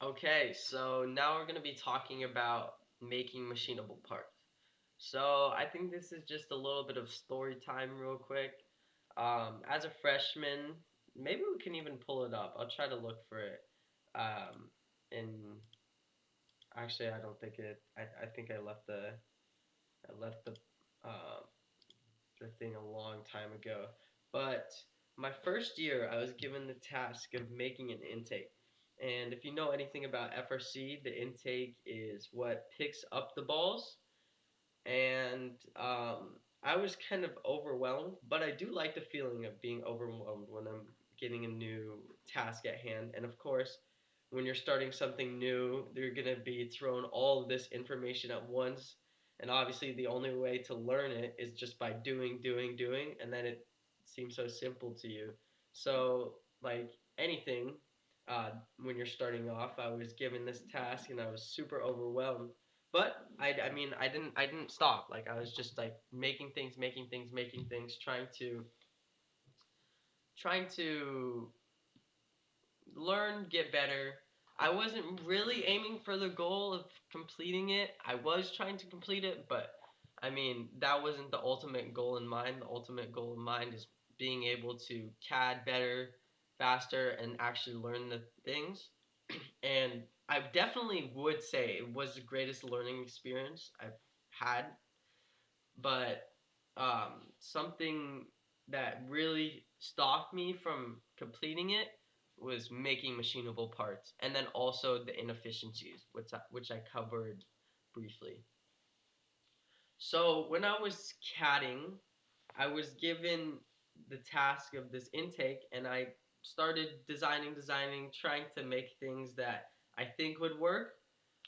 Okay, so now we're going to be talking about making machinable parts. So I think this is just a little bit of story time, real quick. As a freshman, maybe we can even pull it up. I'll try to look for it. In actually, I don't think it. I think I left uh, the thing a long time ago. But my first year, I was given the task of making an intake. And if you know anything about FRC, the intake is what picks up the balls and I was kind of overwhelmed, but I do like the feeling of being overwhelmed when I'm getting a new task at hand. And of course, when you're starting something new, you're going to be thrown all of this information at once. And obviously, the only way to learn it is just by doing, doing, doing, and then it seems so simple to you. So, like anything, uh, when you're starting off, I was given this task and I was super overwhelmed, but I mean I didn't stop. Like I was just like making things, trying to learn, get better. I wasn't really aiming for the goal of completing it. I was trying to complete it, but I mean that wasn't the ultimate goal in mind. The ultimate goal in mind is being able to CAD better, faster, and actually learn the things. And I definitely would say it was the greatest learning experience I've had, but something that really stopped me from completing it was making machinable parts, and then also the inefficiencies, which I covered briefly. So when I was CADing, I was given the task of this intake, and I started designing, trying to make things that I think would work,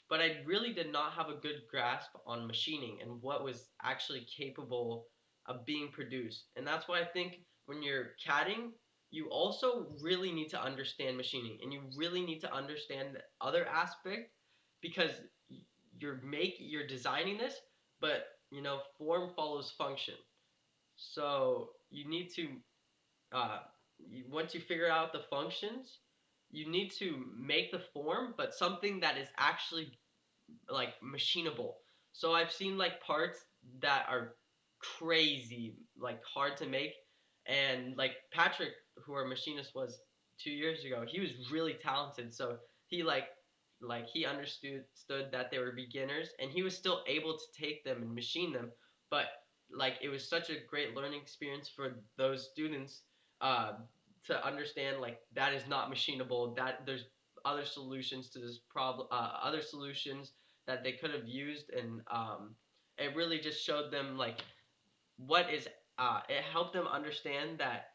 but I really did not have a good grasp on machining and what was actually capable of being produced. And that's why I think when you're CADing, you also really need to understand machining and you really need to understand the other aspect because you're designing this, but form follows function. So you need to once you figure out the functions, you need to make the form, but something that is actually like machinable. So I've seen like parts that are crazy, like hard to make, and like Patrick, who our machinist was 2 years ago, he was really talented. So he he understood that they were beginners, and he was still able to take them and machine them. But like it was such a great learning experience for those students uh, to understand like that is not machinable. That there's other solutions to this problem, other solutions that they could have used, and it really just showed them like what is. It helped them understand that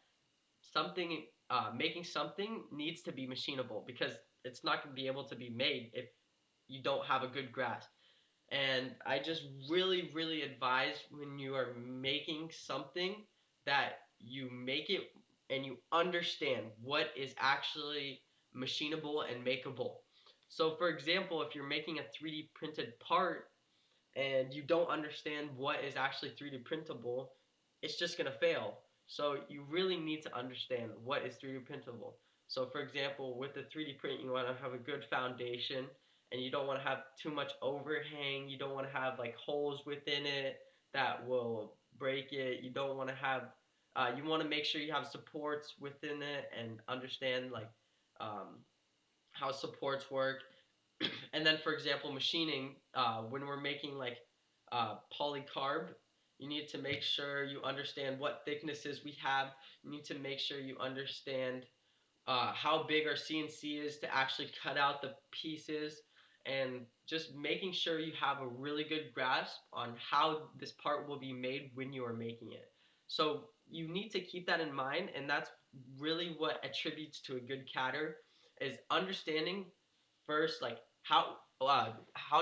something, making something needs to be machinable because it's not going to be able to be made if you don't have a good grasp. And I just really, really advise when you are making something that you make it and you understand what is actually machinable and makeable. So, for example, if you're making a 3D printed part and you don't understand what is actually 3D printable, it's just going to fail. So you really need to understand what is 3D printable. So for example, with the 3D print, you want to have a good foundation and you don't want to have too much overhang. You don't want to have like holes within it that will break it. You don't want to have, you want to make sure you have supports within it and understand like um, how supports work. And then, for example, machining, when we're making like polycarb, you need to make sure you understand what thicknesses we have. You need to make sure you understand how big our CNC is to actually cut out the pieces, and just making sure you have a really good grasp on how this part will be made when you are making it. So you need to keep that in mind, and that's really what attributes to a good cadder is understanding first like how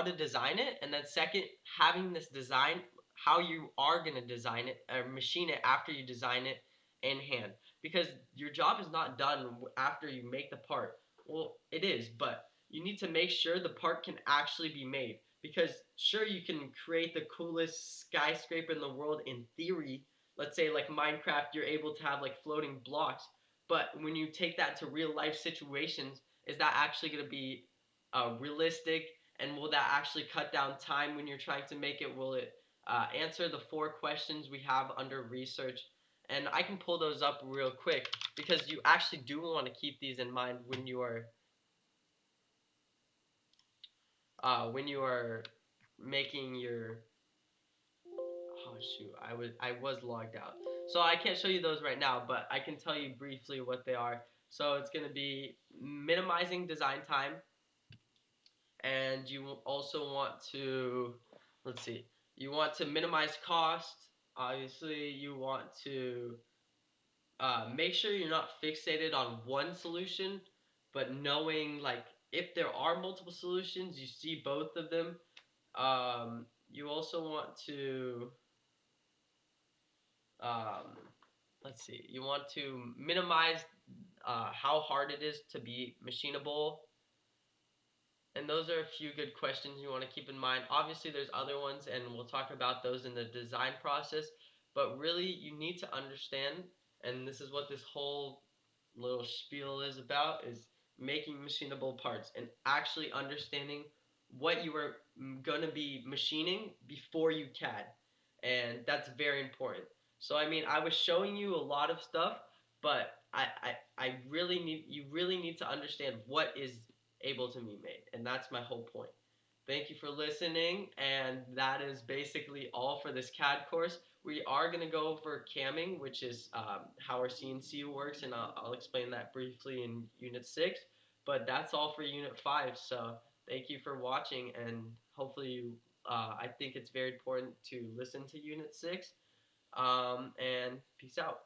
to design it, and then second having this design how you are going to design it or machine it after you design it in hand, because your job is not done after you make the part. Well, it is, but you need to make sure the part can actually be made, because sure you can create the coolest skyscraper in the world in theory. Let's say like Minecraft, you're able to have like floating blocks, but when you take that to real life situations, is that actually going to be realistic, and will that actually cut down time when you're trying to make it? Will it answer the 4 questions we have under research? And I can pull those up real quick because you actually do want to keep these in mind when you are making your. Oh shoot, I was logged out, so I can't show you those right now, but I can tell you briefly what they are. So it's going to be minimizing design time, and you also want to, let's see, you want to minimize cost. Obviously, you want to make sure you're not fixated on one solution, but knowing like if there are multiple solutions, you see both of them. You also want to, um, let's see, you want to minimize how hard it is to be machinable. And those are a few good questions you want to keep in mind. Obviously, there's other ones, and we'll talk about those in the design process. But really, you need to understand, and this is what this whole little spiel is about, is making machinable parts and actually understanding what you are going to be machining before you CAD. And that's very important. So, I mean, I was showing you a lot of stuff, but I really need you really need to understand what is able to be made. And that's my whole point. Thank you for listening, and that is basically all for this CAD course. We are going to go over camming, which is how our CNC works, and I'll explain that briefly in Unit 6. But that's all for Unit 5, so thank you for watching, and hopefully I think it's very important to listen to Unit 6, and peace out.